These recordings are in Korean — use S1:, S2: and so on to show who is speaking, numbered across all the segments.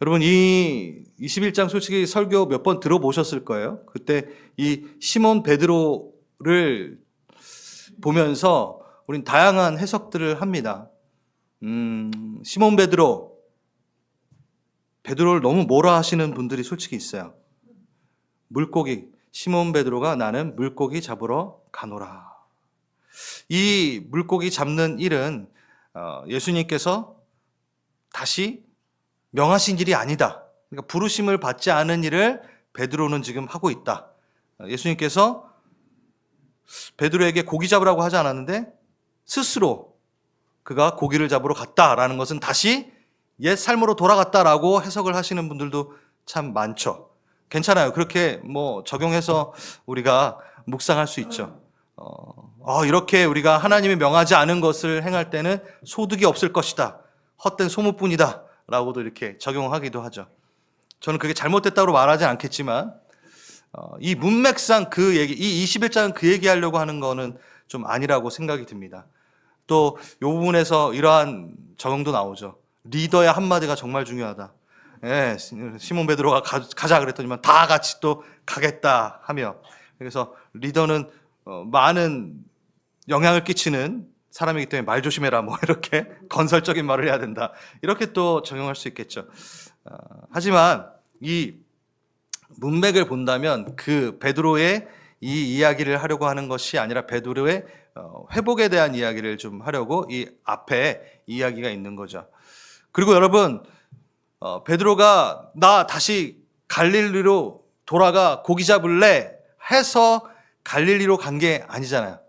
S1: 여러분, 이 21장 솔직히 설교 몇 번 들어보셨을 거예요. 그때 이 시몬 베드로를 보면서 우린 다양한 해석들을 합니다. 시몬 베드로를 너무 뭐라 하시는 분들이 솔직히 있어요. 시몬 베드로가 나는 물고기 잡으러 가노라. 이 물고기 잡는 일은 예수님께서 다시 명하신 일이 아니다. 그러니까 부르심을 받지 않은 일을 베드로는 지금 하고 있다. 예수님께서 베드로에게 고기 잡으라고 하지 않았는데 스스로 그가 고기를 잡으러 갔다라는 것은 다시 옛 삶으로 돌아갔다라고 해석을 하시는 분들도 참 많죠. 괜찮아요. 그렇게 적용해서 우리가 묵상할 수 있죠. 이렇게 우리가 하나님이 명하지 않은 것을 행할 때는 소득이 없을 것이다. 헛된 소문뿐이다. 라고도 이렇게 적용하기도 하죠. 저는 그게 잘못됐다고 말하지 않겠지만 이 문맥상 그 얘기, 이 21장은 그 얘기하려고 하는 거는 좀 아니라고 생각이 듭니다. 또 이 부분에서 이러한 적용도 나오죠. 리더의 한마디가 정말 중요하다. 예, 시몬 베드로가 가자 그랬더니만 다 같이 또 가겠다 하며, 그래서 리더는 많은 영향을 끼치는 사람이기 때문에 말 조심해라, 이렇게 건설적인 말을 해야 된다. 이렇게 또 적용할 수 있겠죠. 하지만 이 문맥을 본다면 그 베드로의 이 이야기를 하려고 하는 것이 아니라 베드로의 회복에 대한 이야기를 좀 하려고 이 앞에 이야기가 있는 거죠. 그리고 여러분, 베드로가 나 다시 갈릴리로 돌아가 고기 잡을래 해서 갈릴리로 간 게 아니잖아요.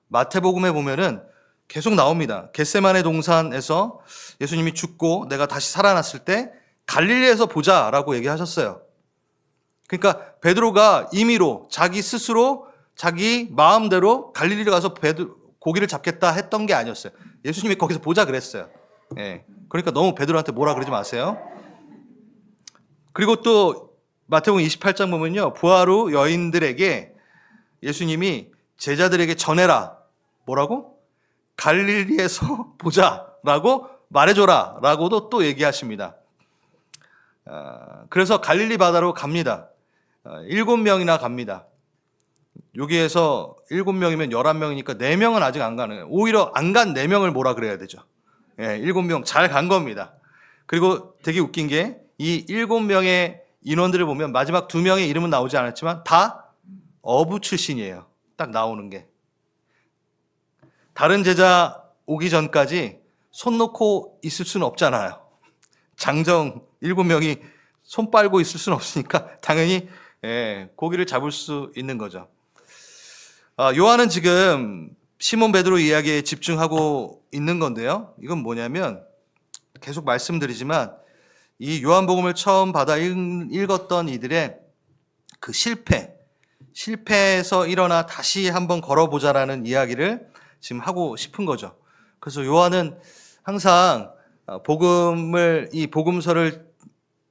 S1: 마태복음에 보면은 계속 나옵니다. 겟세마네 동산에서 예수님이 죽고 내가 다시 살아났을 때 갈릴리에서 보자라고 얘기하셨어요. 그러니까 베드로가 임의로 자기 스스로 자기 마음대로 갈릴리로 가서 고기를 잡겠다 했던 게 아니었어요. 예수님이 거기서 보자 그랬어요. 예. 그러니까 너무 베드로한테 뭐라 그러지 마세요. 그리고 또 마태복음 28장 보면요, 부활 후 여인들에게 예수님이 제자들에게 전해라. 뭐라고? 갈릴리에서 보자라고 말해줘라 라고도 또 얘기하십니다. 그래서 갈릴리 바다로 갑니다. 7명이나 갑니다. 여기에서 7명이면 11명이니까 4명은 아직 안 가는 거예요. 오히려 안 간 4명을 뭐라 그래야 되죠. 7명 잘 간 겁니다. 그리고 되게 웃긴 게 이 7명의 인원들을 보면 마지막 2명의 이름은 나오지 않았지만 다 어부 출신이에요. 딱 나오는 게. 다른 제자 오기 전까지 손 놓고 있을 수는 없잖아요. 장정 7명이 손 빨고 있을 수는 없으니까 당연히 고기를 잡을 수 있는 거죠. 요한은 지금 시몬 베드로 이야기에 집중하고 있는 건데요. 이건 뭐냐면 계속 말씀드리지만 이 요한복음을 처음 받아 읽었던 이들의 그 실패에서 일어나 다시 한번 걸어보자라는 이야기를 지금 하고 싶은 거죠. 그래서 요한은 항상 이 복음서를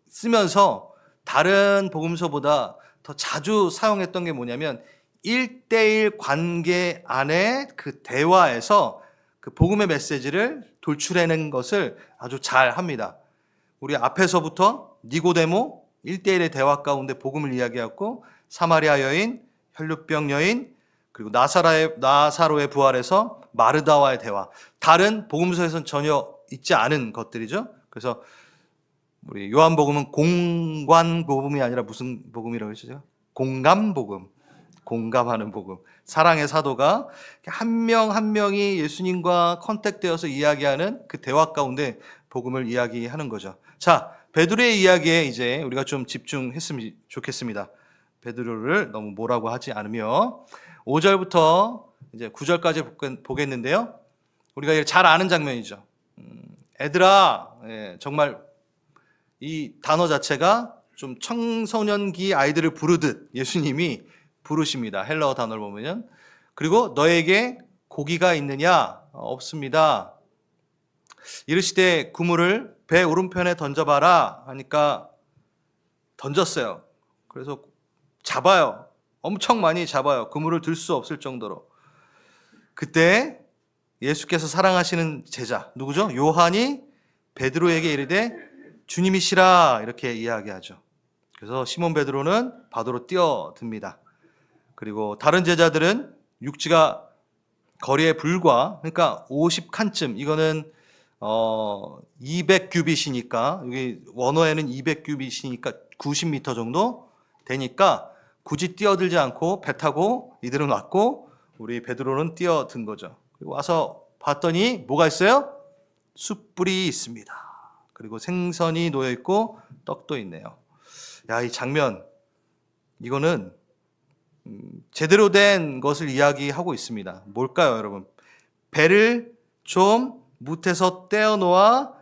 S1: 쓰면서 다른 복음서보다 더 자주 사용했던 게 뭐냐면 1대1 관계 안에 그 대화에서 그 복음의 메시지를 돌출해낸 것을 아주 잘 합니다. 우리 앞에서부터 니고데모 1대1의 대화 가운데 복음을 이야기했고, 사마리아 여인, 혈루병 여인, 그리고 나사로의 부활에서 마르다와의 대화, 다른 복음서에서는 전혀 있지 않은 것들이죠. 그래서 우리 요한복음은 공관복음이 아니라 무슨 복음이라고 했죠? 공감복음, 공감하는 복음. 사랑의 사도가 한 명 한 명이 예수님과 컨택되어서 이야기하는 그 대화 가운데 복음을 이야기하는 거죠. 자, 베드로의 이야기에 이제 우리가 좀 집중했으면 좋겠습니다. 베드로를 너무 뭐라고 하지 않으며 5절부터 이제 9절까지 보겠는데요. 우리가 잘 아는 장면이죠. 애들아, 정말 이 단어 자체가 좀 청소년기 아이들을 부르듯 예수님이 부르십니다. 헬라어 단어를 보면. 그리고 너에게 고기가 있느냐? 없습니다. 이르시되 그물을 배 오른편에 던져봐라 하니까 던졌어요. 그래서 잡아요. 엄청 많이 잡아요. 그물을 들 수 없을 정도로. 그때 예수께서 사랑하시는 제자 누구죠? 요한이 베드로에게 이르되 주님이시라 이렇게 이야기하죠. 그래서 시몬 베드로는 바다로 뛰어듭니다. 그리고 다른 제자들은 육지가 거리에 불과 그러니까 50칸쯤 이거는 200규빗이니까 여기 원어에는 200규빗이니까 90m 정도 되니까 굳이 뛰어들지 않고 배 타고 이들은 왔고 우리 베드로는 뛰어든 거죠. 그리고 와서 봤더니 뭐가 있어요? 숯불이 있습니다. 그리고 생선이 놓여 있고 떡도 있네요. 야, 이 장면 이거는 제대로 된 것을 이야기하고 있습니다. 뭘까요, 여러분? 배를 좀 무태서 떼어놓아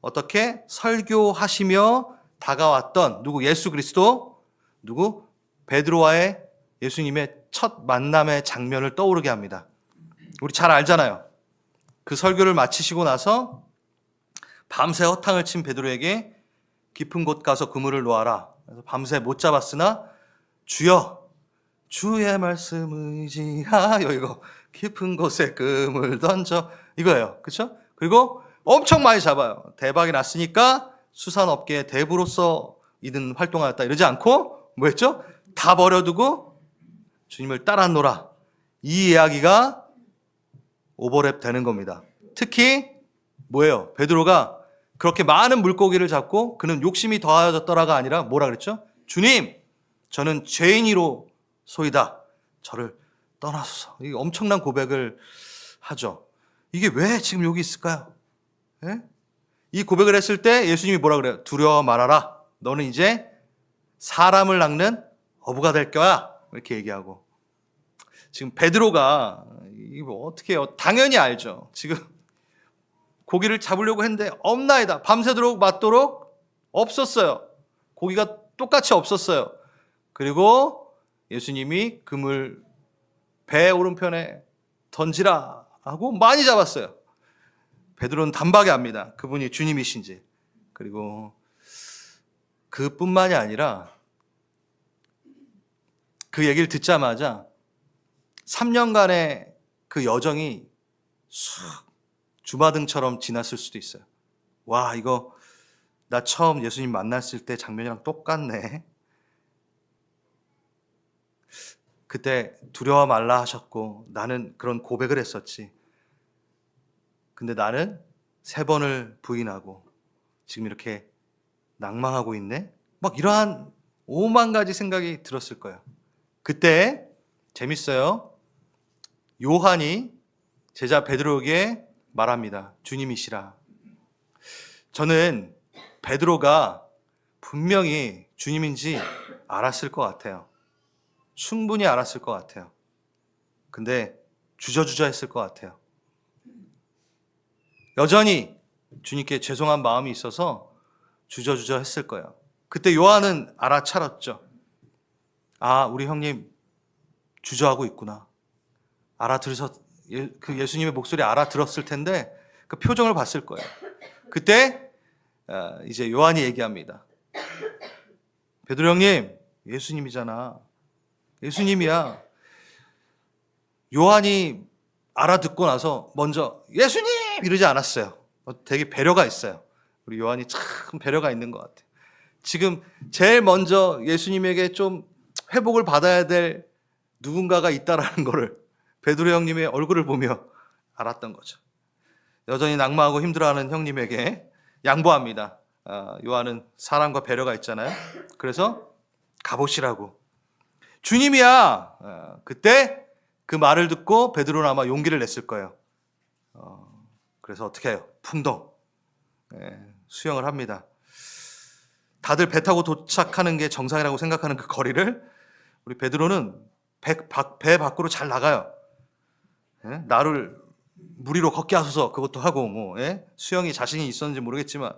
S1: 어떻게 설교하시며 다가왔던 누구? 예수 그리스도, 누구? 베드로와의 예수님의 첫 만남의 장면을 떠오르게 합니다. 우리 잘 알잖아요. 그 설교를 마치시고 나서 밤새 허탕을 친 베드로에게 깊은 곳 가서 그물을 놓아라. 그래서 밤새 못 잡았으나 주여 주의 말씀 의지하여 이거 깊은 곳에 그물 던져 이거예요. 그렇죠? 그리고 엄청 많이 잡아요. 대박이 났으니까 수산업계의 대부로서 이든 활동하였다 이러지 않고 뭐 했죠? 다 버려두고 주님을 따랐노라. 이 이야기가 오버랩 되는 겁니다. 특히 뭐예요? 베드로가 그렇게 많은 물고기를 잡고 그는 욕심이 더하여졌더라가 아니라 뭐라 그랬죠? 주님, 저는 죄인이로 소이다. 저를 떠나소서. 이 엄청난 고백을 하죠. 이게 왜 지금 여기 있을까요? 예? 이 고백을 했을 때 예수님이 뭐라 그래요? 두려워 말아라. 너는 이제 사람을 낚는 어부가 될 거야. 이렇게 얘기하고. 지금 베드로가 이거 어떻게 해요? 당연히 알죠. 지금 고기를 잡으려고 했는데 없나이다. 밤새도록 맞도록 없었어요. 고기가 똑같이 없었어요. 그리고 예수님이 그물 배 오른편에 던지라 하고 많이 잡았어요. 베드로는 단박에 압니다. 그분이 주님이신지. 그리고 그뿐만이 아니라 그 얘기를 듣자마자 3년간의 그 여정이 주마등처럼 지났을 수도 있어요. 와, 이거 나 처음 예수님 만났을 때 장면이랑 똑같네. 그때 두려워 말라 하셨고 나는 그런 고백을 했었지. 근데 나는 3번을 부인하고 지금 이렇게 낭망하고 있네. 막 이러한 5만 가지 생각이 들었을 거예요. 그때 재밌어요. 요한이 제자 베드로에게 말합니다. 주님이시라. 저는 베드로가 분명히 주님인지 알았을 것 같아요. 충분히 알았을 것 같아요. 근데 주저주저 했을 것 같아요. 여전히 주님께 죄송한 마음이 있어서 주저주저 했을 거예요. 그때 요한은 알아차렸죠. 아, 우리 형님 주저하고 있구나. 그 예수님의 목소리 알아들었을 텐데 그 표정을 봤을 거예요. 그때 이제 요한이 얘기합니다. 베드로 형님, 예수님이잖아. 예수님이야. 요한이 알아듣고 나서 먼저 예수님! 이러지 않았어요. 되게 배려가 있어요. 우리 요한이 참 배려가 있는 것 같아요. 지금 제일 먼저 예수님에게 좀 회복을 받아야 될 누군가가 있다라는 거를 베드로 형님의 얼굴을 보며 알았던 거죠. 여전히 낙마하고 힘들어하는 형님에게 양보합니다. 요한은 사랑과 배려가 있잖아요. 그래서 가보시라고. 주님이야. 그때 그 말을 듣고 베드로는 아마 용기를 냈을 거예요. 그래서 어떻게 해요? 풍덩 수영을 합니다. 다들 배 타고 도착하는 게 정상이라고 생각하는 그 거리를 우리 베드로는 배 밖으로 잘 나가요. 나를 물 위로 걷게 하소서 그것도 하고 수영이 자신이 있었는지 모르겠지만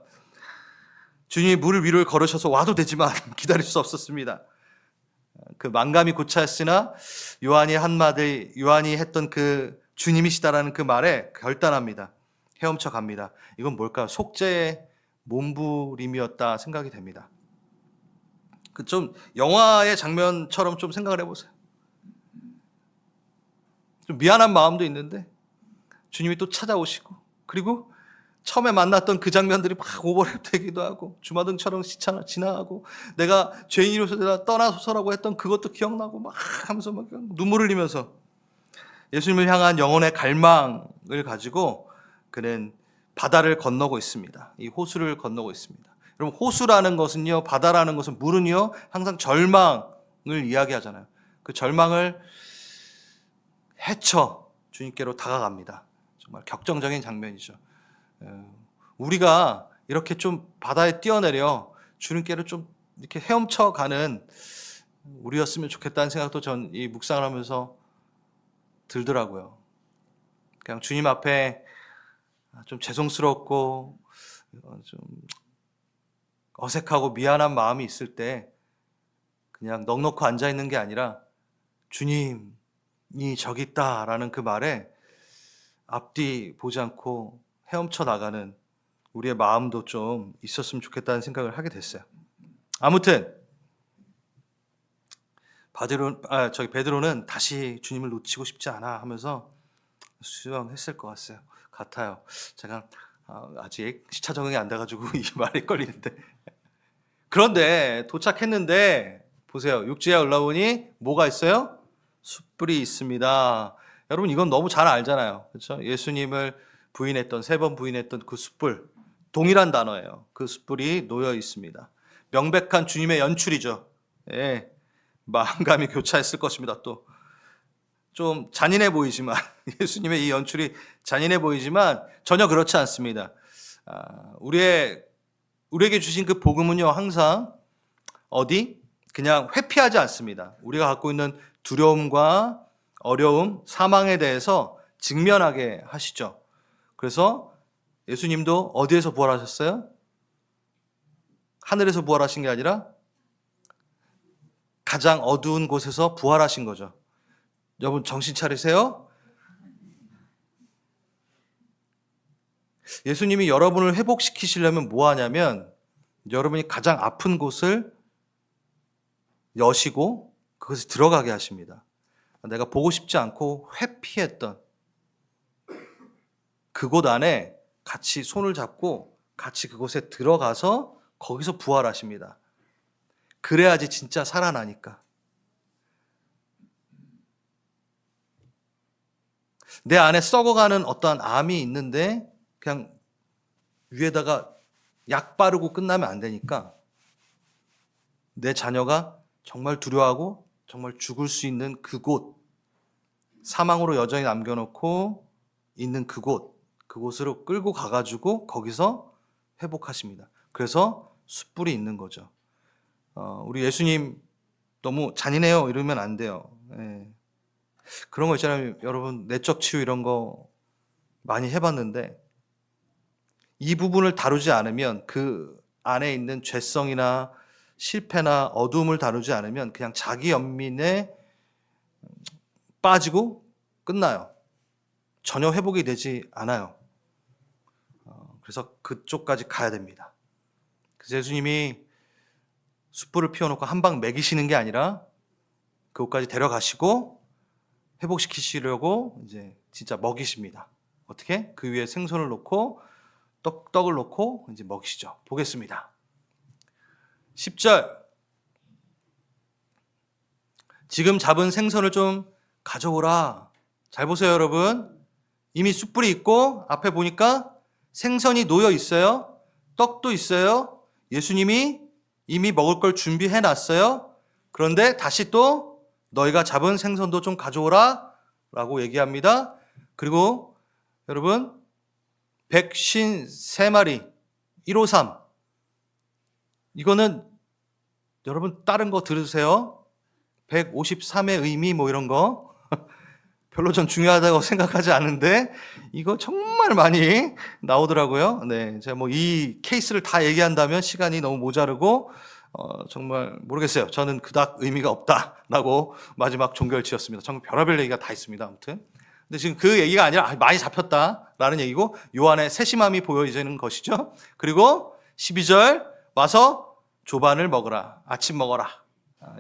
S1: 주님이 물 위를 걸으셔서 와도 되지만 기다릴 수 없었습니다. 그 만감이 고차였으나 요한이 했던 그 주님이시다라는 그 말에 결단합니다. 헤엄쳐 갑니다. 이건 뭘까요? 속죄의 몸부림이었다 생각이 됩니다. 그 좀 영화의 장면처럼 좀 생각을 해보세요. 좀 미안한 마음도 있는데 주님이 또 찾아오시고 그리고 처음에 만났던 그 장면들이 막 오버랩 되기도 하고 주마등처럼 지나가고 내가 죄인이로서 내가 떠나소서라고 했던 그것도 기억나고 막 하면서 막 눈물을 흘리면서 예수님을 향한 영혼의 갈망을 가지고 그는 바다를 건너고 있습니다. 이 호수를 건너고 있습니다. 여러분, 호수라는 것은요, 바다라는 것은 물은요 항상 절망을 이야기하잖아요. 그 절망을 헤쳐 주님께로 다가갑니다. 정말 격정적인 장면이죠. 우리가 이렇게 좀 바다에 뛰어내려 주님께로 좀 이렇게 헤엄쳐 가는 우리였으면 좋겠다는 생각도 전 이 묵상을 하면서 들더라고요. 그냥 주님 앞에 좀 죄송스럽고 좀 어색하고 미안한 마음이 있을 때 그냥 넋놓고 앉아 있는 게 아니라 주님이 저기 있다라는 그 말에 앞뒤 보지 않고 헤엄쳐 나가는 우리의 마음도 좀 있었으면 좋겠다는 생각을 하게 됐어요. 아무튼 베드로는 다시 주님을 놓치고 싶지 않아 하면서 수영했을 것 같아요. 제가 아직 시차 적응이 안 돼가지고 이 말이 걸리는데 그런데 도착했는데 보세요. 육지에 올라오니 뭐가 있어요? 숯불이 있습니다. 여러분 이건 너무 잘 알잖아요. 그렇죠? 예수님을 부인했던 3번 부인했던 그 숯불 동일한 단어예요. 그 숯불이 놓여 있습니다. 명백한 주님의 연출이죠. 예, 마음감이 교차했을 것입니다. 또 좀 잔인해 보이지만 예수님의 이 연출이 잔인해 보이지만 전혀 그렇지 않습니다. 우리에게 주신 그 복음은요 항상 그냥 회피하지 않습니다. 우리가 갖고 있는 두려움과 어려움, 사망에 대해서 직면하게 하시죠. 그래서 예수님도 어디에서 부활하셨어요? 하늘에서 부활하신 게 아니라 가장 어두운 곳에서 부활하신 거죠. 여러분 정신 차리세요. 예수님이 여러분을 회복시키시려면 뭐 하냐면 여러분이 가장 아픈 곳을 여시고 그것에 들어가게 하십니다. 내가 보고 싶지 않고 회피했던 그곳 안에 같이 손을 잡고 같이 그곳에 들어가서 거기서 부활하십니다. 그래야지 진짜 살아나니까. 내 안에 썩어가는 어떠한 암이 있는데 그냥 위에다가 약 바르고 끝나면 안 되니까 내 자녀가 정말 두려워하고 정말 죽을 수 있는 그곳, 사망으로 여전히 남겨놓고 있는 그곳으로 끌고 가가지고 거기서 회복하십니다. 그래서 숯불이 있는 거죠. 우리 예수님 너무 잔인해요 이러면 안 돼요. 예. 그런 거 있잖아요. 여러분 내적 치유 이런 거 많이 해봤는데 이 부분을 다루지 않으면 그 안에 있는 죄성이나 실패나 어두움을 다루지 않으면 그냥 자기 연민에 빠지고 끝나요. 전혀 회복이 되지 않아요. 그래서 그쪽까지 가야 됩니다. 그래서 예수님이 숯불을 피워놓고 한 방 먹이시는 게 아니라 그곳까지 데려가시고 회복시키시려고 이제 진짜 먹이십니다. 어떻게? 그 위에 생선을 놓고 떡을 놓고 이제 먹이시죠. 보겠습니다. 10절. 지금 잡은 생선을 좀 가져오라. 잘 보세요, 여러분. 이미 숯불이 있고 앞에 보니까 생선이 놓여 있어요. 떡도 있어요. 예수님이 이미 먹을 걸 준비해 놨어요. 그런데 다시 또 너희가 잡은 생선도 좀 가져오라 라고 얘기합니다. 그리고 여러분 153마리 153 이거는 여러분 다른 거 들으세요. 153의 의미 뭐 이런 거 별로 전 중요하다고 생각하지 않은데 이거 정말 많이 나오더라고요. 네, 제가 뭐 이 케이스를 다 얘기한다면 시간이 너무 모자르고 정말 모르겠어요. 저는 그닥 의미가 없다라고 마지막 종결지었습니다. 정말 별의별 얘기가 다 있습니다. 아무튼 근데 지금 그 얘기가 아니라 많이 잡혔다라는 얘기고 요한의 세심함이 보여지는 것이죠. 그리고 12절 와서 조반을 먹으라, 아침 먹어라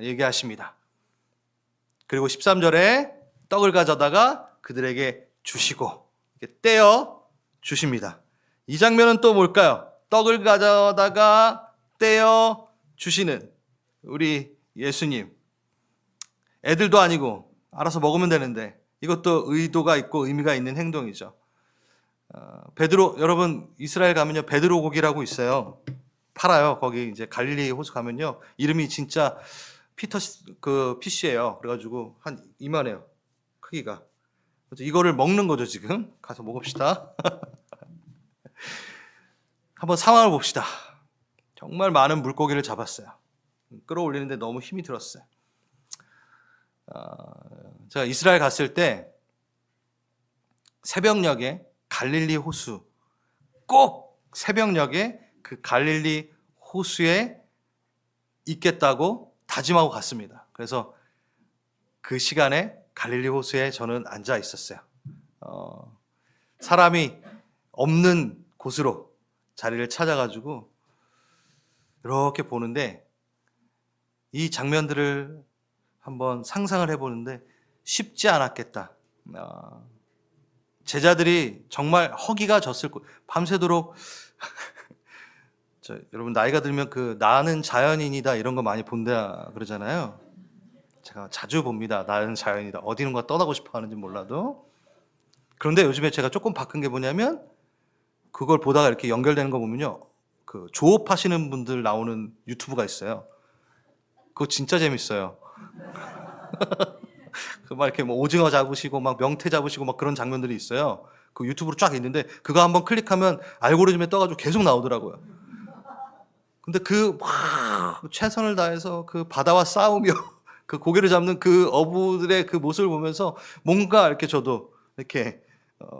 S1: 얘기하십니다. 그리고 13절에 떡을 가져다가 그들에게 주시고 떼어 주십니다. 이 장면은 또 뭘까요? 떡을 가져다가 떼어 주시는 우리 예수님. 애들도 아니고 알아서 먹으면 되는데 이것도 의도가 있고 의미가 있는 행동이죠. 베드로, 여러분 이스라엘 가면요 베드로 고기라고 있어요. 팔아요. 거기 이제 갈릴리 호수 가면요 이름이 진짜 피터 그 피쉬예요. 그래가지고 한 이만해요. 크기가. 그래서 이거를 먹는 거죠 지금. 가서 먹읍시다. 한번 상황을 봅시다. 정말 많은 물고기를 잡았어요. 끌어올리는데 너무 힘이 들었어요. 제가 이스라엘 갔을 때 새벽녘에 갈릴리 호수, 꼭 새벽녘에 그 갈릴리 호수에 있겠다고 다짐하고 갔습니다. 그래서 그 시간에 갈릴리 호수에 저는 앉아 있었어요. 사람이 없는 곳으로 자리를 찾아가지고 이렇게 보는데 이 장면들을 한번 상상을 해보는데 쉽지 않았겠다. 제자들이 정말 허기가 졌을 거. 밤새도록 여러분 나이가 들면 그 나는 자연인이다 이런 거 많이 본다 그러잖아요. 제가 자주 봅니다. 나는 자연이다. 어디론가 떠나고 싶어 하는지 몰라도. 그런데 요즘에 제가 조금 바꾼 게 뭐냐면 그걸 보다가 이렇게 연결되는 거 보면요. 그 조업하시는 분들 나오는 유튜브가 있어요. 그거 진짜 재밌어요. 그 막 이렇게 뭐 오징어 잡으시고 막 명태 잡으시고 막 그런 장면들이 있어요. 그 유튜브로 쫙 있는데 그거 한번 클릭하면 알고리즘에 떠가지고 계속 나오더라고요. 근데 그 막 최선을 다해서 그 바다와 싸우며 그 고기를 잡는 그 어부들의 그 모습을 보면서 뭔가 이렇게 저도 이렇게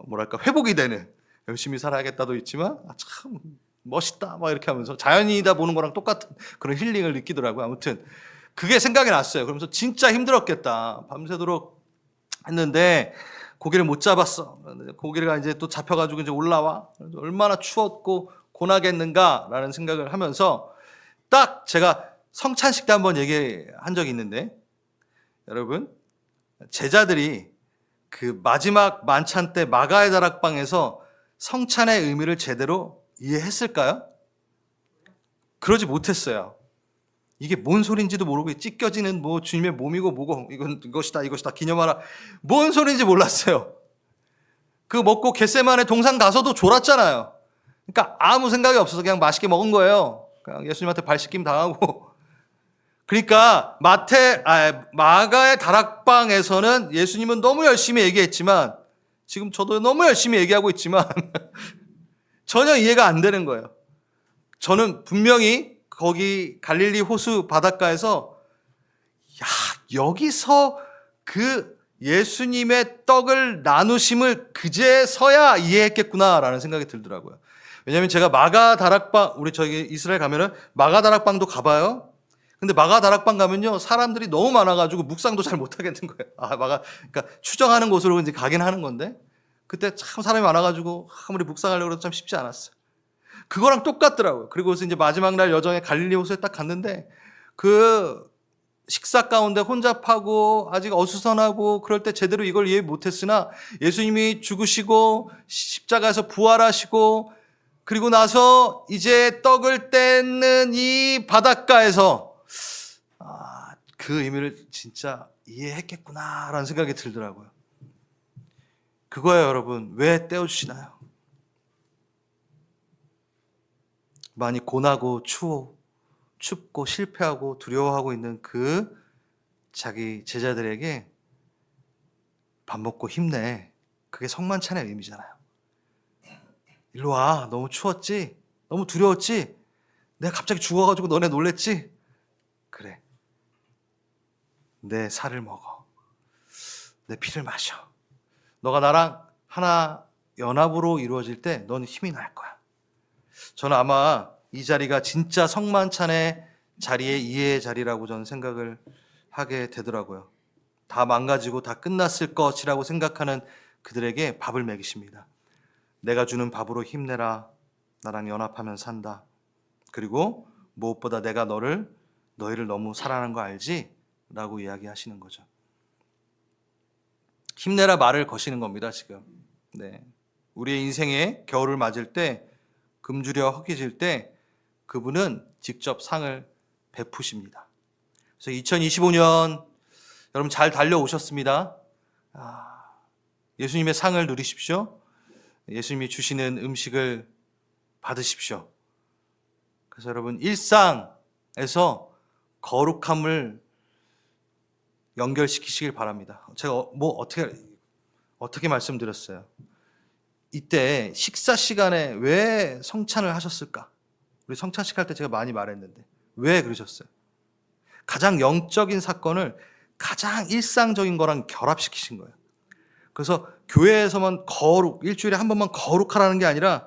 S1: 뭐랄까 회복이 되는 열심히 살아야겠다도 있지만 참 멋있다 막 이렇게 하면서 자연이다 보는 거랑 똑같은 그런 힐링을 느끼더라고요. 아무튼 그게 생각이 났어요. 그러면서 진짜 힘들었겠다. 밤새도록 했는데 고기를 못 잡았어. 고기가 이제 또 잡혀가지고 이제 올라와. 얼마나 추웠고 고나겠는가라는 생각을 하면서 딱 제가 성찬식 때 한번 얘기한 적이 있는데 여러분 제자들이 그 마지막 만찬 때 마가의 다락방에서 성찬의 의미를 제대로 이해했을까요? 그러지 못했어요. 이게 뭔 소린지도 모르고 찢겨지는 뭐 주님의 몸이고 뭐고 이것이다 기념하라 뭔 소린지 몰랐어요. 그 먹고 겟세마네 동산 가서도 졸았잖아요. 그러니까 아무 생각이 없어서 그냥 맛있게 먹은 거예요. 그냥 예수님한테 발 씻김 당하고. 그러니까 마가의 다락방에서는 예수님은 너무 열심히 얘기했지만 지금 저도 너무 열심히 얘기하고 있지만 전혀 이해가 안 되는 거예요. 저는 분명히 거기 갈릴리 호수 바닷가에서 여기서 그 예수님의 떡을 나누심을 그제서야 이해했겠구나라는 생각이 들더라고요. 왜냐하면 제가 마가 다락방, 우리 저기 이스라엘 가면은 마가 다락방도 가봐요. 근데 마가 다락방 가면요 사람들이 너무 많아가지고 묵상도 잘 못하겠는 거예요. 그러니까 추정하는 곳으로 이제 가긴 하는 건데 그때 참 사람이 많아가지고 아무리 묵상하려고 해도 참 쉽지 않았어요. 그거랑 똑같더라고요. 그리고서 이제 마지막 날 여정에 갈릴리 호수에 딱 갔는데 그 식사 가운데 혼잡하고 아직 어수선하고 그럴 때 제대로 이걸 이해 못했으나 예수님이 죽으시고 십자가에서 부활하시고 그리고 나서 이제 떡을 떼는 이 바닷가에서 그 의미를 진짜 이해했겠구나라는 생각이 들더라고요. 그거예요, 여러분. 왜 떼어주시나요? 많이 고나고 춥고 실패하고 두려워하고 있는 그 자기 제자들에게 밥 먹고 힘내. 그게 성만찬의 의미잖아요. 일로 와. 너무 추웠지? 너무 두려웠지? 내가 갑자기 죽어가지고 너네 놀랬지? 그래. 내 살을 먹어. 내 피를 마셔. 너가 나랑 하나 연합으로 이루어질 때 넌 힘이 날 거야. 저는 아마 이 자리가 진짜 성만찬의 자리의 이해의 자리라고 저는 생각을 하게 되더라고요. 다 망가지고 다 끝났을 것이라고 생각하는 그들에게 밥을 먹이십니다. 내가 주는 밥으로 힘내라. 나랑 연합하면 산다. 그리고 무엇보다 내가 너희를 너무 사랑하는 거 알지? 라고 이야기하시는 거죠. 힘내라 말을 거시는 겁니다, 지금. 네. 우리의 인생에 겨울을 맞을 때 굶주려 허기질 때 그분은 직접 상을 베푸십니다. 그래서 2025년 여러분 잘 달려오셨습니다. 예수님의 상을 누리십시오. 예수님이 주시는 음식을 받으십시오. 그래서 여러분 일상에서 거룩함을 연결시키시길 바랍니다. 제가 어떻게 말씀드렸어요? 이때 식사 시간에 왜 성찬을 하셨을까? 우리 성찬식 할 때 제가 많이 말했는데 왜 그러셨어요? 가장 영적인 사건을 가장 일상적인 거랑 결합시키신 거예요. 그래서 교회에서만 일주일에 한 번만 거룩하라는 게 아니라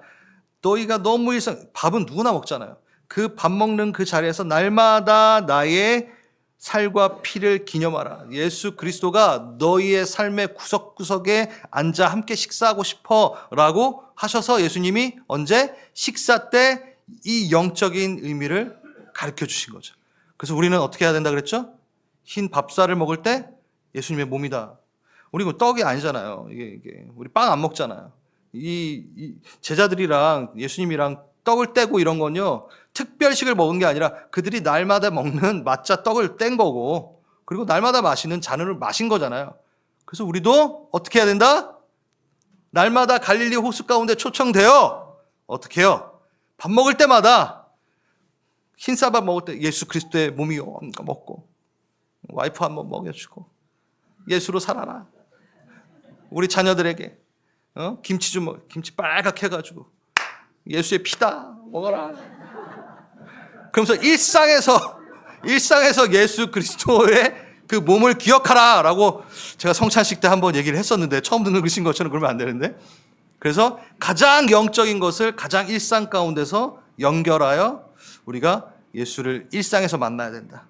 S1: 너희가 너무 밥은 누구나 먹잖아요. 그 밥 먹는 그 자리에서 날마다 나의 살과 피를 기념하라. 예수 그리스도가 너희의 삶의 구석구석에 앉아 함께 식사하고 싶어 라고 하셔서 예수님이 언제? 식사 때 이 영적인 의미를 가르쳐 주신 거죠. 그래서 우리는 어떻게 해야 된다 그랬죠? 흰 밥살을 먹을 때 예수님의 몸이다. 우리 떡이 아니잖아요. 이게 우리 빵 안 먹잖아요. 이 제자들이랑 예수님이랑 떡을 떼고 이런 건요, 특별식을 먹은 게 아니라 그들이 날마다 먹는 맛자 떡을 뗀 거고, 그리고 날마다 마시는 잔을 마신 거잖아요. 그래서 우리도 어떻게 해야 된다? 날마다 갈릴리 호수 가운데 초청되어 어떻게 해요? 밥 먹을 때마다 흰쌀밥 먹을 때 예수 그리스도의 몸이요 먹고, 와이프 한번 먹여주고, 예수로 살아라. 우리 자녀들에게 김치 좀 먹어. 김치 빨갛게 해가지고 예수의 피다 먹어라. 그러면서 일상에서 예수 그리스도의 그 몸을 기억하라라고 제가 성찬식 때 한번 얘기를 했었는데, 처음 듣는 것인 것처럼 그러면 안 되는데, 그래서 가장 영적인 것을 가장 일상 가운데서 연결하여 우리가 예수를 일상에서 만나야 된다.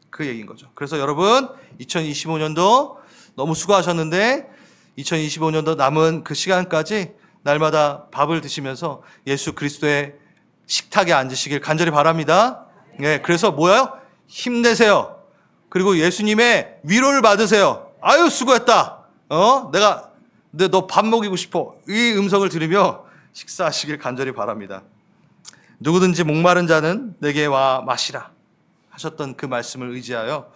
S1: 그 얘기인 거죠. 그래서 여러분 2025년도 너무 수고하셨는데 2025년도 남은 그 시간까지 날마다 밥을 드시면서 예수 그리스도의 식탁에 앉으시길 간절히 바랍니다. 네, 그래서 뭐예요? 힘내세요. 그리고 예수님의 위로를 받으세요. 아유 수고했다. 근데 너 밥 먹이고 싶어. 이 음성을 들으며 식사하시길 간절히 바랍니다. 누구든지 목마른 자는 내게 와 마시라 하셨던 그 말씀을 의지하여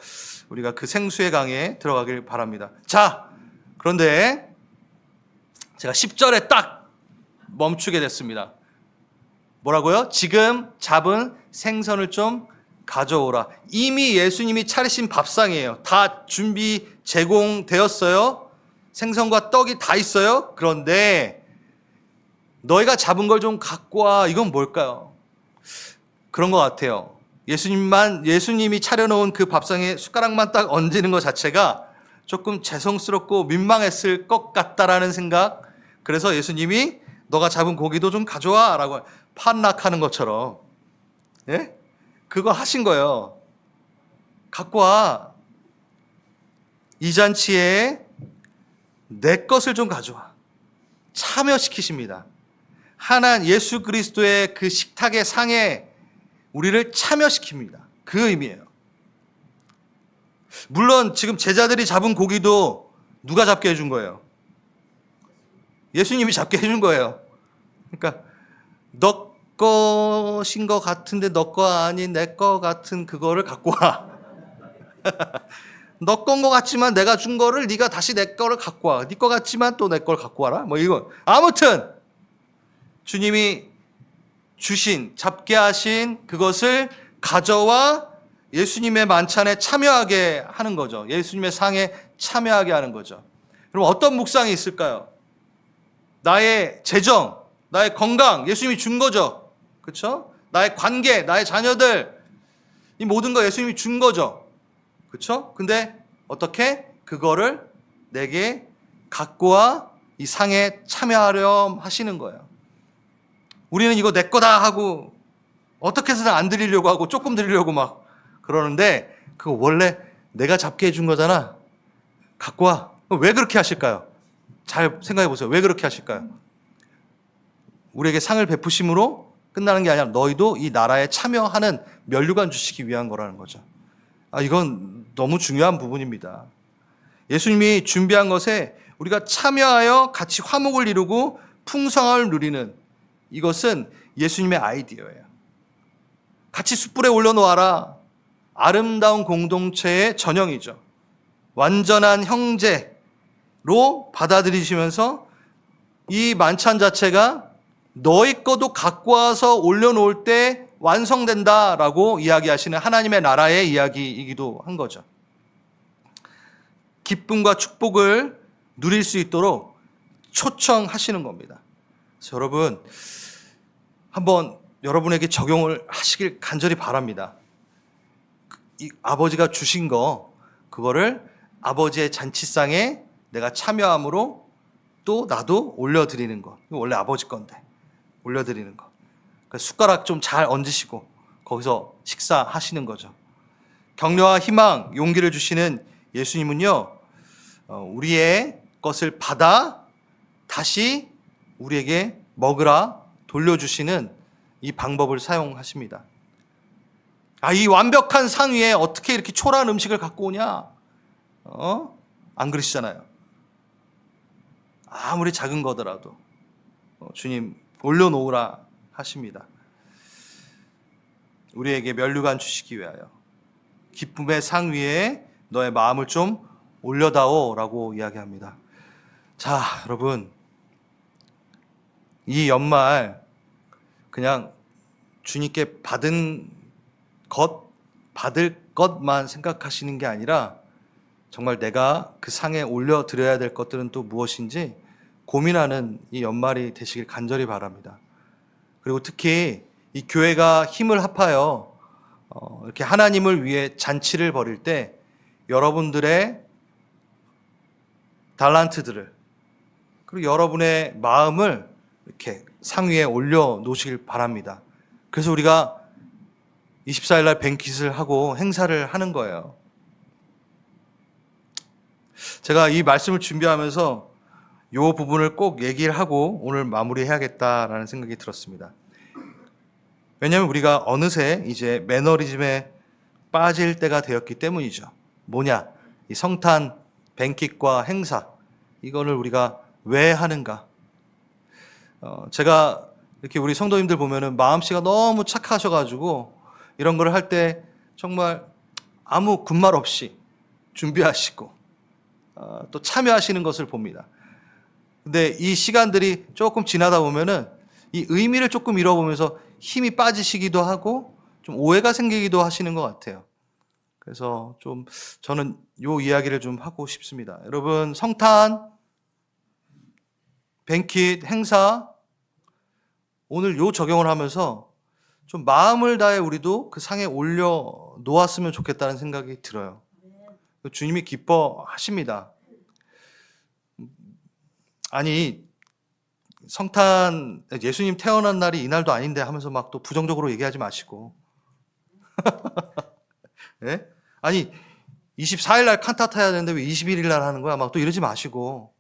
S1: 우리가 그 생수의 강에 들어가길 바랍니다. 자, 그런데 제가 10절에 딱 멈추게 됐습니다. 뭐라고요? 지금 잡은 생선을 좀 가져오라. 이미 예수님이 차리신 밥상이에요. 다 준비 제공되었어요. 생선과 떡이 다 있어요. 그런데 너희가 잡은 걸 좀 갖고 와. 이건 뭘까요? 그런 것 같아요. 예수님이 차려놓은 그 밥상에 숟가락만 딱 얹는 것 자체가 조금 죄송스럽고 민망했을 것 같다라는 생각. 그래서 예수님이 너가 잡은 고기도 좀 가져와 라고 판락하는 것처럼, 예? 그거 하신 거예요. 갖고 와. 이 잔치에 내 것을 좀 가져와. 참여시키십니다. 예수 그리스도의 그 식탁의 상에 우리를 참여시킵니다. 그 의미예요. 물론 지금 제자들이 잡은 고기도 누가 잡게 해준 거예요? 예수님이 잡게 해준 거예요. 그러니까 너 것인 것 같은데 너 거 아닌 내 거 같은 그거를 갖고 와. 너 건 것 같지만 내가 준 거를 네가 다시 내 거를 갖고 와. 네 거 같지만 또 내 걸 갖고 와라. 뭐 이거. 아무튼 주님이 잡게 하신 그것을 가져와 예수님의 만찬에 참여하게 하는 거죠. 예수님의 상에 참여하게 하는 거죠. 그럼 어떤 묵상이 있을까요? 나의 재정, 나의 건강, 예수님이 준 거죠. 그렇죠? 나의 관계, 나의 자녀들, 이 모든 거 예수님이 준 거죠. 그렇죠? 근데 어떻게 그거를 내게 갖고 와 이 상에 참여하려 하시는 거예요. 우리는 이거 내 거다 하고 어떻게 해서든 안 드리려고 하고 조금 드리려고 막 그러는데, 그거 원래 내가 잡게 해준 거잖아. 갖고 와. 왜 그렇게 하실까요? 잘 생각해 보세요. 왜 그렇게 하실까요? 우리에게 상을 베푸심으로 끝나는 게 아니라 너희도 이 나라에 참여하는 면류관 주시기 위한 거라는 거죠. 이건 너무 중요한 부분입니다. 예수님이 준비한 것에 우리가 참여하여 같이 화목을 이루고 풍성함을 누리는, 이것은 예수님의 아이디어예요. 같이 숯불에 올려놓아라. 아름다운 공동체의 전형이죠. 완전한 형제로 받아들이시면서 이 만찬 자체가 너희 거도 갖고 와서 올려놓을 때 완성된다라고 이야기하시는 하나님의 나라의 이야기이기도 한 거죠. 기쁨과 축복을 누릴 수 있도록 초청하시는 겁니다. 그래서 여러분, 한번 여러분에게 적용을 하시길 간절히 바랍니다. 이 아버지가 주신 거, 그거를 아버지의 잔치상에 내가 참여함으로 또 나도 올려드리는 거. 이거 원래 아버지 건데 올려드리는 거. 그러니까 숟가락 좀 잘 얹으시고 거기서 식사하시는 거죠. 격려와 희망, 용기를 주시는 예수님은요, 우리의 것을 받아 다시 우리에게 먹으라 돌려주시는 이 방법을 사용하십니다. 이 완벽한 상 위에 어떻게 이렇게 초라한 음식을 갖고 오냐? 안 그러시잖아요. 아무리 작은 거더라도 주님 올려놓으라 하십니다. 우리에게 면류관 주시기 위하여 기쁨의 상 위에 너의 마음을 좀 올려다오 라고 이야기합니다. 자, 여러분, 이 연말 그냥 주님께 받을 것만 생각하시는 게 아니라 정말 내가 그 상에 올려드려야 될 것들은 또 무엇인지 고민하는 이 연말이 되시길 간절히 바랍니다. 그리고 특히 이 교회가 힘을 합하여 이렇게 하나님을 위해 잔치를 벌일 때 여러분들의 달란트들을, 그리고 여러분의 마음을 이렇게 상 위에 올려놓으시길 바랍니다. 그래서 우리가 24일 날 뱅킷을 하고 행사를 하는 거예요. 제가 이 말씀을 준비하면서 이 부분을 꼭 얘기를 하고 오늘 마무리해야겠다라는 생각이 들었습니다. 왜냐하면 우리가 어느새 이제 매너리즘에 빠질 때가 되었기 때문이죠. 뭐냐? 이 성탄, 뱅킷과 행사, 이거를 우리가 왜 하는가? 제가 이렇게 우리 성도님들 보면은 마음씨가 너무 착하셔가지고 이런 걸 할 때 정말 아무 군말 없이 준비하시고 또 참여하시는 것을 봅니다. 근데 이 시간들이 조금 지나다 보면은 이 의미를 조금 잃어보면서 힘이 빠지시기도 하고 좀 오해가 생기기도 하시는 것 같아요. 그래서 좀 저는 요 이야기를 좀 하고 싶습니다. 여러분, 성탄, 뱅킷, 행사, 오늘 요 적용을 하면서 좀 마음을 다해 우리도 그 상에 올려 놓았으면 좋겠다는 생각이 들어요. 주님이 기뻐하십니다. 아니, 성탄, 예수님 태어난 날이 이날도 아닌데 하면서 막 또 부정적으로 얘기하지 마시고. 네? 아니, 24일 날 칸타타 해야 되는데 왜 21일 날 하는 거야? 막 또 이러지 마시고.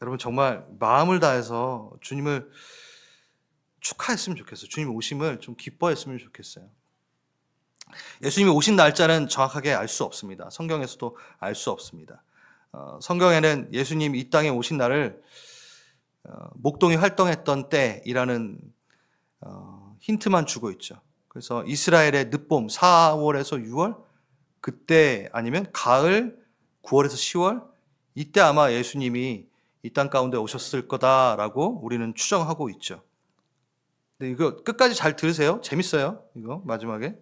S1: 여러분, 정말 마음을 다해서 주님을 축하했으면 좋겠어요. 주님 오심을 좀 기뻐했으면 좋겠어요. 예수님이 오신 날짜는 정확하게 알 수 없습니다. 성경에서도 알 수 없습니다. 성경에는 예수님 이 땅에 오신 날을 목동이 활동했던 때이라는 힌트만 주고 있죠. 그래서 이스라엘의 늦봄 4월에서 6월, 그때 아니면 가을 9월에서 10월, 이때 아마 예수님이 이 땅 가운데 오셨을 거다라고 우리는 추정하고 있죠. 근데 이거 끝까지 잘 들으세요. 재밌어요. 이거 마지막에.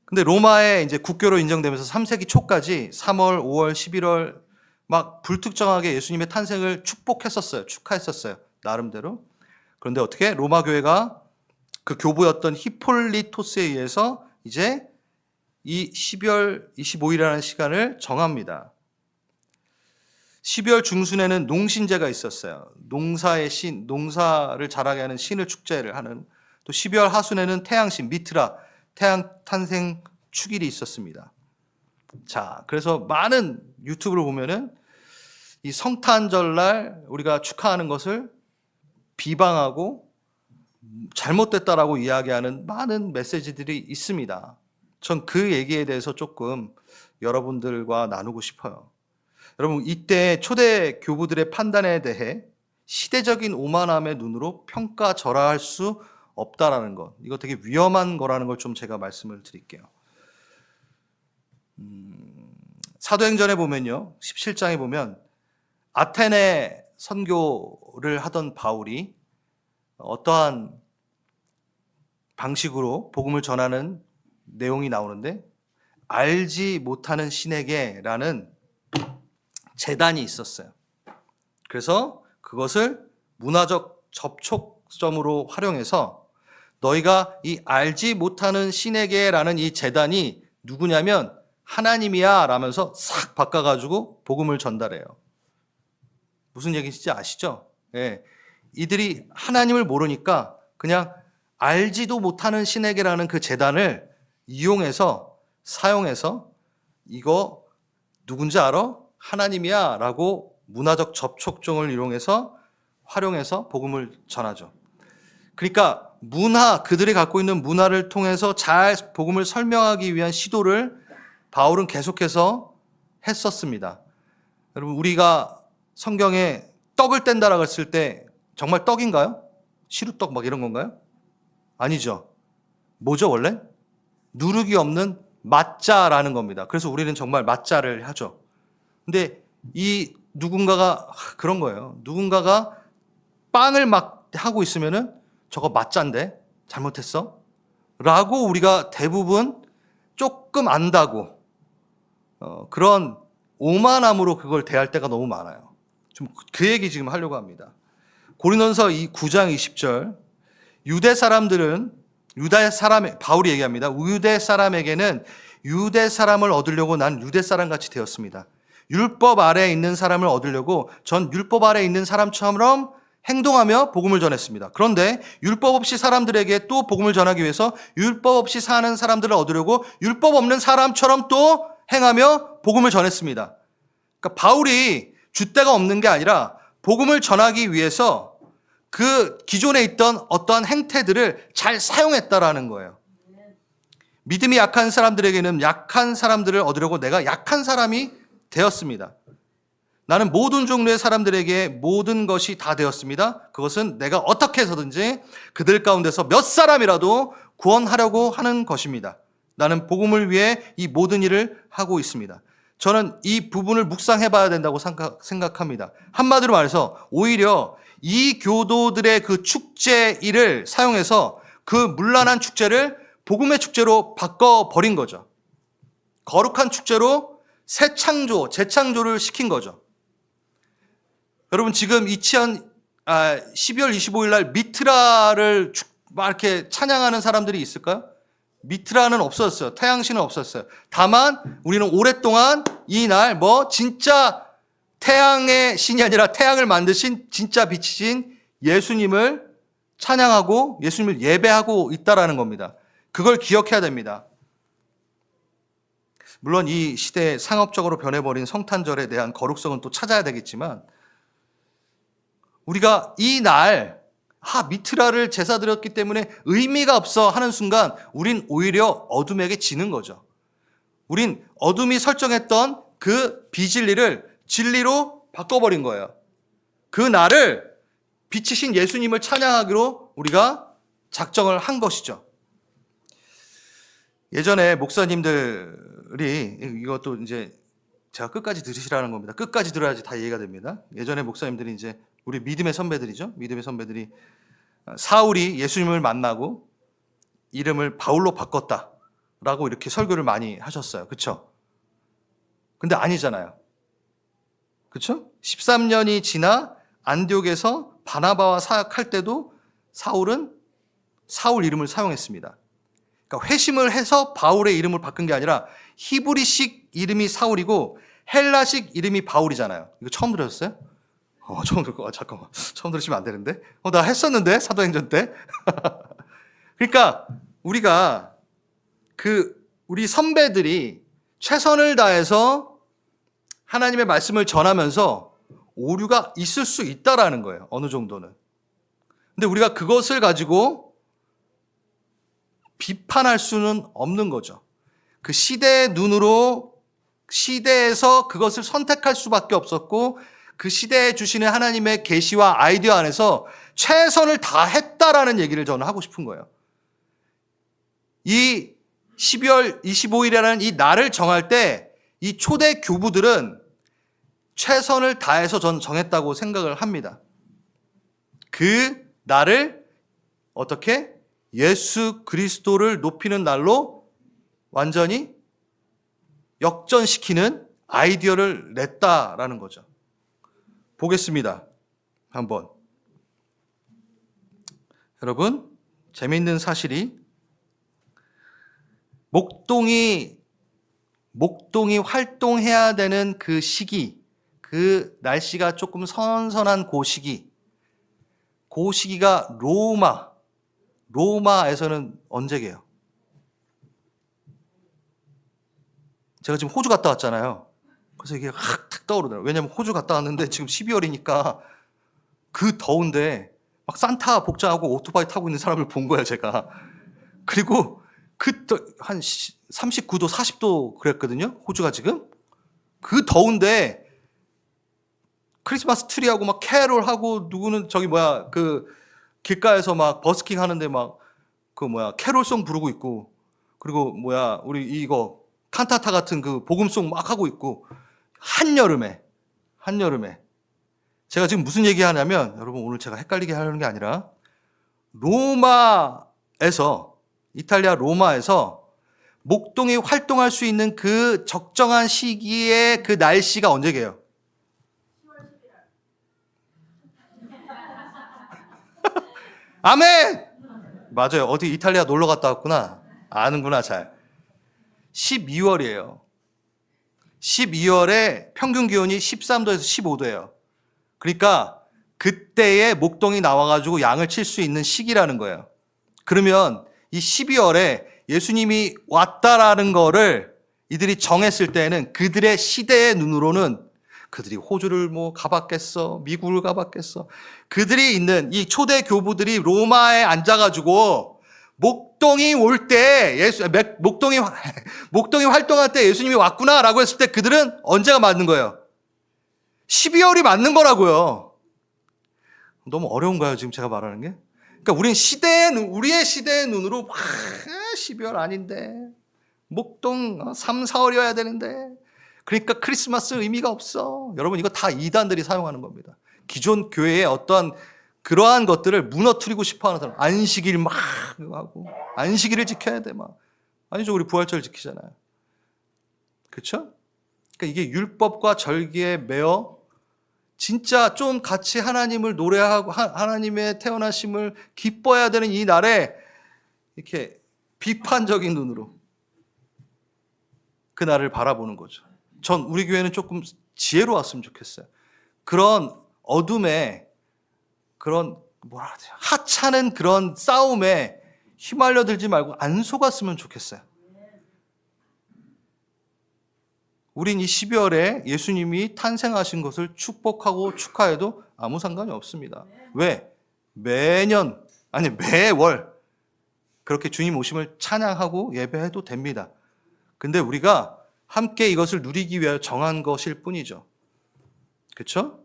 S1: 근데 로마에 이제 국교로 인정되면서 3세기 초까지 3월, 5월, 11월 막 불특정하게 예수님의 탄생을 축복했었어요. 축하했었어요. 나름대로. 그런데 어떻게 로마 교회가 그 교부였던 히폴리토스에 의해서 이제 이 12월 25일이라는 시간을 정합니다. 12월 중순에는 농신제가 있었어요. 농사의 신, 농사를 자라게 하는 신을 축제를 하는. 또 12월 하순에는 태양신, 미트라, 태양 탄생 축일이 있었습니다. 자, 그래서 많은 유튜브를 보면은 이 성탄절날 우리가 축하하는 것을 비방하고 잘못됐다라고 이야기하는 많은 메시지들이 있습니다. 전 그 얘기에 대해서 조금 여러분들과 나누고 싶어요. 여러분, 이때 초대 교부들의 판단에 대해 시대적인 오만함의 눈으로 평가절하할 수 없다라는 것. 이거 되게 위험한 거라는 걸 좀 제가 말씀을 드릴게요. 사도행전에 보면요. 17장에 보면 아테네 선교를 하던 바울이 어떠한 방식으로 복음을 전하는 내용이 나오는데, 알지 못하는 신에게라는 제단이 있었어요. 그래서 그것을 문화적 접촉점으로 활용해서 너희가 이 알지 못하는 신에게라는 이 제단이 누구냐면 하나님이야 라면서 싹 바꿔가지고 복음을 전달해요. 무슨 얘기인지 아시죠? 예. 이들이 하나님을 모르니까 그냥 알지도 못하는 신에게라는 그 제단을 이용해서 사용해서 이거 누군지 알아? 하나님이야 라고 문화적 접촉점을 이용해서 활용해서 복음을 전하죠. 그러니까 그들이 갖고 있는 문화를 통해서 잘 복음을 설명하기 위한 시도를 바울은 계속해서 했었습니다. 여러분, 우리가 성경에 떡을 뗀다라고 했을 때 정말 떡인가요? 시루떡 막 이런 건가요? 아니죠. 뭐죠 원래? 누룩이 없는 맛자라는 겁니다. 그래서 우리는 정말 맛자를 하죠. 근데 이 누군가가 그런 거예요. 누군가가 빵을 막 하고 있으면은 저거 맛자인데 잘못했어? 라고 우리가 대부분 조금 안다고 그런 오만함으로 그걸 대할 때가 너무 많아요. 좀 그 얘기 지금 하려고 합니다. 고린도전서 9장 20절, 바울이 얘기합니다. 유대 사람에게는 유대 사람을 얻으려고 난 유대 사람 같이 되었습니다. 율법 아래에 있는 사람을 얻으려고 전 율법 아래에 있는 사람처럼 행동하며 복음을 전했습니다. 그런데 율법 없이 사람들에게 또 복음을 전하기 위해서 율법 없이 사는 사람들을 얻으려고 율법 없는 사람처럼 또 행하며 복음을 전했습니다. 그러니까 바울이 줏대가 없는 게 아니라 복음을 전하기 위해서 그 기존에 있던 어떠한 행태들을 잘 사용했다라는 거예요. 믿음이 약한 사람들에게는 약한 사람들을 얻으려고 내가 약한 사람이 되었습니다. 나는 모든 종류의 사람들에게 모든 것이 다 되었습니다. 그것은 내가 어떻게 해서든지 그들 가운데서 몇 사람이라도 구원하려고 하는 것입니다. 나는 복음을 위해 이 모든 일을 하고 있습니다. 저는 이 부분을 묵상해 봐야 된다고 생각합니다. 한마디로 말해서 오히려 이 교도들의 그 축제 일을 사용해서 그 문란한 축제를 복음의 축제로 바꿔버린 거죠. 거룩한 축제로 재창조를 시킨 거죠. 여러분, 지금 12월 25일 날 미트라를 막 이렇게 찬양하는 사람들이 있을까요? 미트라는 없었어요. 태양신은 없었어요. 다만 우리는 오랫동안 이 날 진짜 태양의 신이 아니라 태양을 만드신 진짜 빛이신 예수님을 찬양하고 예수님을 예배하고 있다라는 겁니다. 그걸 기억해야 됩니다. 물론 이 시대에 상업적으로 변해버린 성탄절에 대한 거룩성은 또 찾아야 되겠지만, 우리가 이 날 미트라를 제사 드렸기 때문에 의미가 없어 하는 순간 우린 오히려 어둠에게 지는 거죠. 우린 어둠이 설정했던 그 비진리를 진리로 바꿔버린 거예요. 그 날을 빛이신 예수님을 찬양하기로 우리가 작정을 한 것이죠. 예전에 목사님들이, 이것도 이제 제가 끝까지 들으시라는 겁니다. 끝까지 들어야지 다 이해가 됩니다. 예전에 목사님들이 이제 우리 믿음의 선배들이죠. 믿음의 선배들이 사울이 예수님을 만나고 이름을 바울로 바꿨다라고 이렇게 설교를 많이 하셨어요. 그렇죠? 근데 아니잖아요. 그렇죠? 13년이 지나 안디옥에서 바나바와 사역할 때도 사울은 사울 이름을 사용했습니다. 그러니까 회심을 해서 바울의 이름을 바꾼 게 아니라 히브리식 이름이 사울이고 헬라식 이름이 바울이잖아요. 이거 처음 들으셨어요? 처음 들을 거야. 잠깐만. 처음 들으시면 안 되는데. 나 했었는데, 사도행전 때. 그러니까 우리가 우리 선배들이 최선을 다해서 하나님의 말씀을 전하면서 오류가 있을 수 있다라는 거예요. 어느 정도는. 근데 우리가 그것을 가지고 비판할 수는 없는 거죠. 그 시대의 눈으로, 시대에서 그것을 선택할 수밖에 없었고, 그 시대에 주시는 하나님의 계시와 아이디어 안에서 최선을 다했다라는 얘기를 저는 하고 싶은 거예요. 이 12월 25일이라는 이 날을 정할 때 이 초대 교부들은 최선을 다해서 저는 정했다고 생각을 합니다. 그 날을 어떻게? 예수 그리스도를 높이는 날로 완전히 역전시키는 아이디어를 냈다라는 거죠. 보겠습니다. 한번. 여러분, 재미있는 사실이 목동이 활동해야 되는 그 시기, 그 날씨가 조금 선선한 그 시기가 로마에서는 언제게요? 제가 지금 호주 갔다 왔잖아요. 그래서 이게 확 떠오르더라고요. 왜냐면 호주 갔다 왔는데 지금 12월이니까 그 더운데 막 산타 복장하고 오토바이 타고 있는 사람을 본 거예요, 제가. 그리고 한 39도, 40도 그랬거든요, 호주가 지금. 그 더운데 크리스마스 트리하고 막 캐롤하고 누구는 그 길가에서 막 버스킹 하는데 막 캐롤송 부르고 있고, 그리고 우리 이거 칸타타 같은 그 복음송 막 하고 있고, 한여름에 제가 지금 무슨 얘기 하냐면, 여러분 오늘 제가 헷갈리게 하려는 게 아니라 이탈리아 로마에서 목동이 활동할 수 있는 그 적정한 시기에 그 날씨가 언제게요? 아멘! 맞아요. 어디 이탈리아 놀러 갔다 왔구나. 아는구나, 잘. 12월이에요. 12월에 평균 기온이 13도에서 15도예요. 그러니까 그때에 목동이 나와가지고 양을 칠 수 있는 시기라는 거예요. 그러면 이 12월에 예수님이 왔다라는 거를 이들이 정했을 때는 그들의 시대의 눈으로는 그들이 호주를 가봤겠어, 미국을 가봤겠어. 그들이 있는 이 초대 교부들이 로마에 앉아가지고 목동이 올 때 목동이 활동할 때 예수님이 왔구나라고 했을 때 그들은 언제가 맞는 거예요? 12월이 맞는 거라고요. 너무 어려운가요, 지금 제가 말하는 게? 그러니까 우리의 시대의 눈으로 12월 아닌데 목동 3, 4월이어야 되는데, 그러니까 크리스마스 의미가 없어. 여러분, 이거 다 이단들이 사용하는 겁니다. 기존 교회의 어떠한 그러한 것들을 무너뜨리고 싶어하는 사람, 안식일 막 하고 안식일을 지켜야 돼 막. 아니죠, 우리 부활절 지키잖아요. 그렇죠? 그러니까 이게 율법과 절기에 매어 진짜 좀 같이 하나님을 노래하고 하나님의 태어나심을 기뻐해야 되는 이 날에 이렇게 비판적인 눈으로 그 날을 바라보는 거죠. 전 우리 교회는 조금 지혜로웠으면 좋겠어요. 그런 어둠에, 그런 하찮은 그런 싸움에 휘말려 들지 말고 안 속았으면 좋겠어요. 우린 이 12월에 예수님이 탄생하신 것을 축복하고 축하해도 아무 상관이 없습니다. 왜? 매월 그렇게 주님 오심을 찬양하고 예배해도 됩니다. 근데 우리가 함께 이것을 누리기 위하여 정한 것일 뿐이죠. 그렇죠?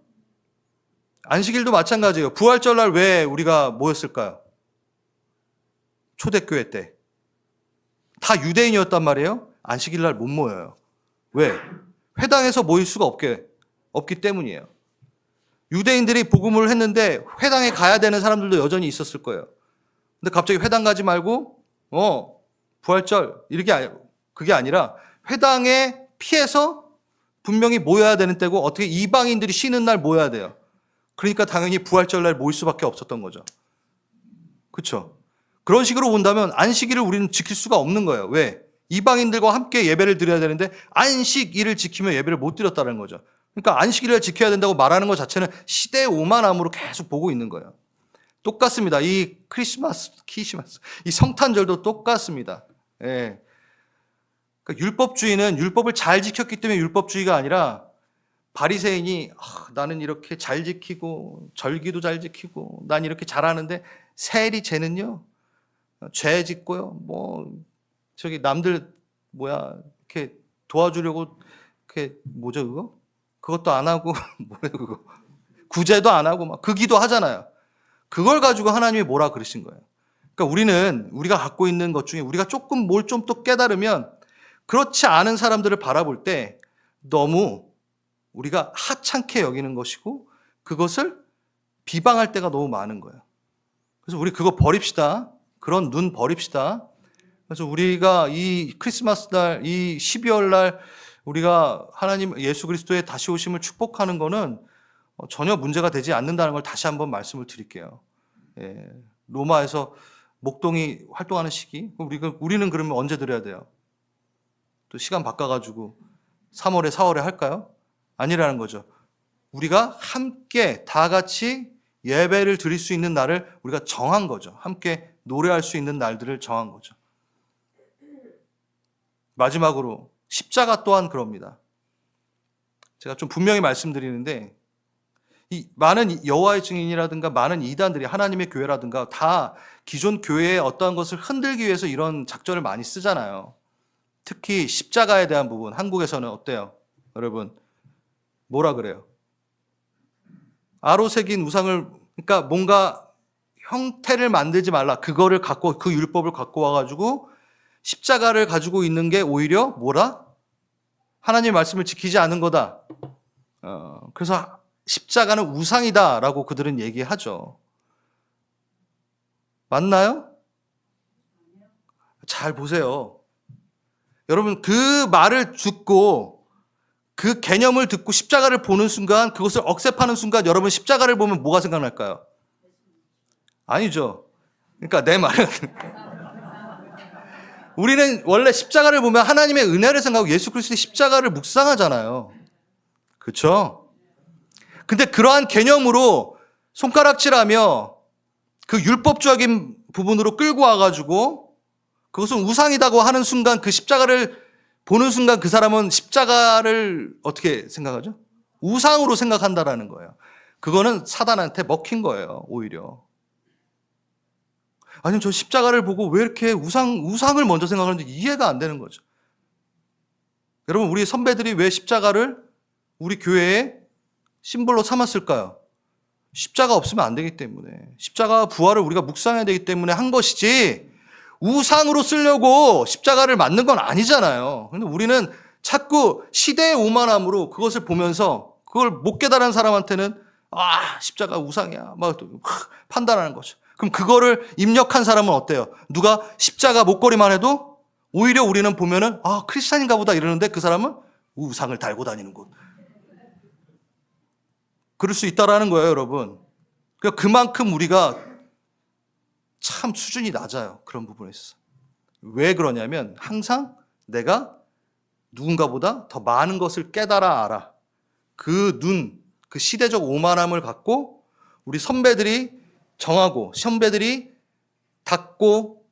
S1: 안식일도 마찬가지예요. 부활절날 왜 우리가 모였을까요? 초대교회 때. 다 유대인이었단 말이에요. 안식일날 못 모여요. 왜? 회당에서 모일 수가 없기 때문이에요. 유대인들이 복음을 했는데 회당에 가야 되는 사람들도 여전히 있었을 거예요. 근데 갑자기 회당 가지 말고 부활절 그게 아니라 회당에 피해서 분명히 모여야 되는 때고, 어떻게 이방인들이 쉬는 날 모여야 돼요. 그러니까 당연히 부활절날 모일 수밖에 없었던 거죠. 그렇죠? 그런 식으로 본다면 안식일을 우리는 지킬 수가 없는 거예요. 왜? 이방인들과 함께 예배를 드려야 되는데 안식일을 지키면 예배를 못 드렸다는 거죠. 그러니까 안식일을 지켜야 된다고 말하는 것 자체는 시대의 오만함으로 계속 보고 있는 거예요. 똑같습니다. 이 크리스마스, 이 성탄절도 똑같습니다. 예. 그러니까 율법주의는 율법을 잘 지켰기 때문에 율법주의가 아니라, 바리새인이 나는 이렇게 잘 지키고 절기도 잘 지키고 난 이렇게 잘하는데 세리 쟤는요 죄 짓고요 남들 이렇게 도와주려고 그게 뭐죠 그거? 그것도 안 하고 뭐래 그거 구제도 안 하고 막 그 기도 하잖아요. 그걸 가지고 하나님이 뭐라 그러신 거예요. 그러니까 우리가 갖고 있는 것 중에 우리가 조금 뭘 좀 또 깨달으면 그렇지 않은 사람들을 바라볼 때 너무 우리가 하찮게 여기는 것이고 그것을 비방할 때가 너무 많은 거예요. 그래서 우리 그거 버립시다. 그런 눈 버립시다. 그래서 우리가 이 크리스마스 날, 이 12월 날 우리가 하나님 예수 그리스도의 다시 오심을 축복하는 거는 전혀 문제가 되지 않는다는 걸 다시 한번 말씀을 드릴게요. 예, 로마에서 목동이 활동하는 시기, 우리는 그러면 언제 드려야 돼요? 또 시간 바꿔가지고 3월에 4월에 할까요? 아니라는 거죠. 우리가 함께 다 같이 예배를 드릴 수 있는 날을 우리가 정한 거죠. 함께 노래할 수 있는 날들을 정한 거죠. 마지막으로 십자가 또한 그럽니다. 제가 좀 분명히 말씀드리는데 이 많은 여호와의 증인이라든가 많은 이단들이 하나님의 교회라든가 다 기존 교회의 어떠한 것을 흔들기 위해서 이런 작전을 많이 쓰잖아요. 특히 십자가에 대한 부분 한국에서는 어때요? 여러분 뭐라 그래요? 아로 새긴 우상을 그러니까 뭔가 형태를 만들지 말라. 그거를 갖고 그 율법을 갖고 와가지고 십자가를 가지고 있는 게 오히려 뭐라? 하나님의 말씀을 지키지 않은 거다. 그래서 십자가는 우상이다라고 그들은 얘기하죠. 맞나요? 잘 보세요. 여러분 그 말을 듣고 그 개념을 듣고 십자가를 보는 순간 그것을 억셉하는 순간 여러분 십자가를 보면 뭐가 생각날까요? 아니죠. 그러니까 내 말은 우리는 원래 십자가를 보면 하나님의 은혜를 생각하고 예수 그리스도의 십자가를 묵상하잖아요. 그렇죠? 근데 그러한 개념으로 손가락질하며 그 율법적인 부분으로 끌고 와가지고 그것은 우상이다고 하는 순간 그 십자가를 보는 순간 그 사람은 십자가를 어떻게 생각하죠? 우상으로 생각한다라는 거예요. 그거는 사단한테 먹힌 거예요, 오히려. 아니, 저 십자가를 보고 왜 이렇게 우상을 먼저 생각하는지 이해가 안 되는 거죠. 여러분, 우리 선배들이 왜 십자가를 우리 교회의 심볼로 삼았을까요? 십자가 없으면 안 되기 때문에. 십자가 부활을 우리가 묵상해야 되기 때문에 한 것이지, 우상으로 쓰려고 십자가를 만든 건 아니잖아요. 근데 우리는 자꾸 시대의 오만함으로 그것을 보면서 그걸 못 깨달은 사람한테는 십자가 우상이야. 막 판단하는 거죠. 그럼 그거를 입력한 사람은 어때요? 누가 십자가 목걸이만 해도 오히려 우리는 보면은 크리스찬인가 보다 이러는데 그 사람은 우상을 달고 다니는 곳. 그럴 수 있다라는 거예요, 여러분. 그러니까 그만큼 우리가 참 수준이 낮아요. 그런 부분에 있어서. 왜 그러냐면 항상 내가 누군가보다 더 많은 것을 깨달아 알아. 그 시대적 오만함을 갖고 우리 선배들이 정하고 선배들이 닫고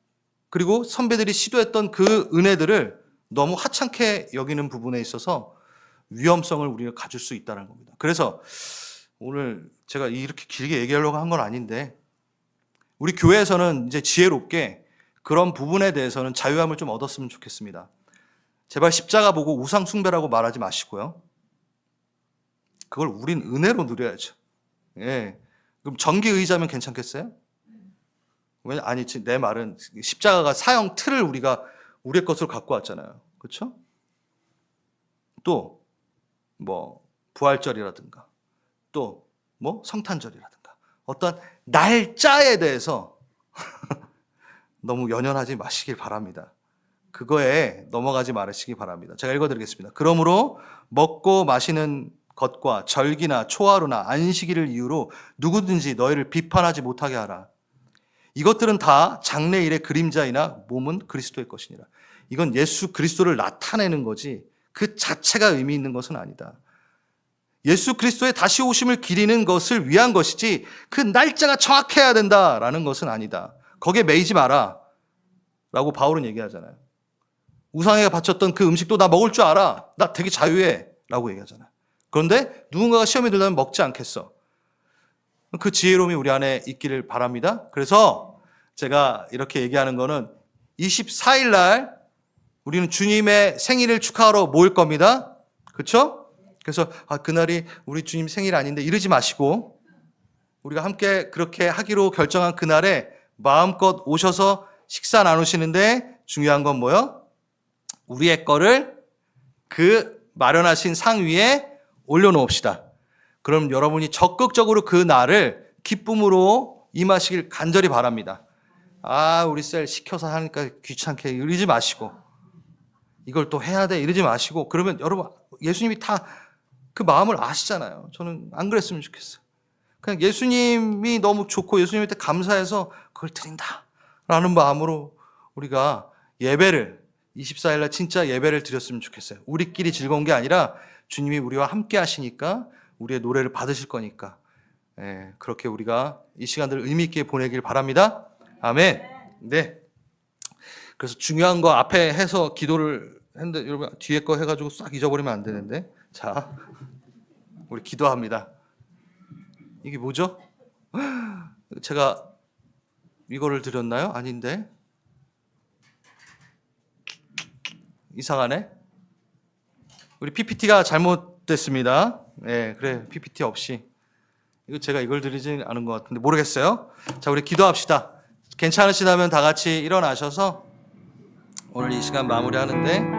S1: 그리고 선배들이 시도했던 그 은혜들을 너무 하찮게 여기는 부분에 있어서 위험성을 우리가 가질 수 있다는 겁니다. 그래서 오늘 제가 이렇게 길게 얘기하려고 한 건 아닌데 우리 교회에서는 이제 지혜롭게 그런 부분에 대해서는 자유함을 좀 얻었으면 좋겠습니다. 제발 십자가 보고 우상 숭배라고 말하지 마시고요. 그걸 우린 은혜로 누려야죠. 예. 그럼 전기 의자면 괜찮겠어요? 아니, 내 말은 십자가가 사형 틀을 우리가 우리의 것으로 갖고 왔잖아요. 그렇죠? 또 뭐 부활절이라든가 또 뭐 성탄절이라든가 어떤 날짜에 대해서 너무 연연하지 마시길 바랍니다. 그거에 넘어가지 말으시기 바랍니다. 제가 읽어드리겠습니다. 그러므로 먹고 마시는 것과 절기나 초하루나 안식일을 이유로 누구든지 너희를 비판하지 못하게 하라. 이것들은 다 장래일의 그림자이나 몸은 그리스도의 것이니라. 이건 예수 그리스도를 나타내는 거지 그 자체가 의미 있는 것은 아니다. 예수 그리스도의 다시 오심을 기리는 것을 위한 것이지 그 날짜가 정확해야 된다라는 것은 아니다. 거기에 매이지 마라 라고 바울은 얘기하잖아요. 우상에게 바쳤던 그 음식도 나 먹을 줄 알아. 나 되게 자유해 라고 얘기하잖아요. 그런데 누군가가 시험에 들려면 먹지 않겠어. 그 지혜로움이 우리 안에 있기를 바랍니다. 그래서 제가 이렇게 얘기하는 거는 24일 날 우리는 주님의 생일을 축하하러 모일 겁니다. 그렇죠? 그래서 그날이 우리 주님 생일 아닌데 이러지 마시고 우리가 함께 그렇게 하기로 결정한 그날에 마음껏 오셔서 식사 나누시는데 중요한 건 뭐요? 우리의 거를 그 마련하신 상 위에 올려놓읍시다. 그럼 여러분이 적극적으로 그 날을 기쁨으로 임하시길 간절히 바랍니다. 우리 셀 시켜서 하니까 귀찮게 이러지 마시고 이걸 또 해야 돼 이러지 마시고 그러면 여러분 예수님이 다 그 마음을 아시잖아요. 저는 안 그랬으면 좋겠어요. 그냥 예수님이 너무 좋고 예수님한테 감사해서 그걸 드린다라는 마음으로 우리가 예배를 24일날 진짜 예배를 드렸으면 좋겠어요. 우리끼리 즐거운 게 아니라 주님이 우리와 함께 하시니까 우리의 노래를 받으실 거니까 그렇게 우리가 이 시간들을 의미 있게 보내길 바랍니다. 아멘. 네. 그래서 중요한 거 앞에 해서 기도를 했는데 여러분 뒤에 거 해가지고 싹 잊어버리면 안 되는데 자 우리 기도합니다. 이게 뭐죠? 제가 이거를 드렸나요? 아닌데 이상하네. 우리 PPT가 잘못됐습니다. 그래 PPT 없이 제가 이걸 드리진 않은 것 같은데 모르겠어요. 자 우리 기도합시다. 괜찮으시다면 다 같이 일어나셔서 오늘 이 시간 마무리하는데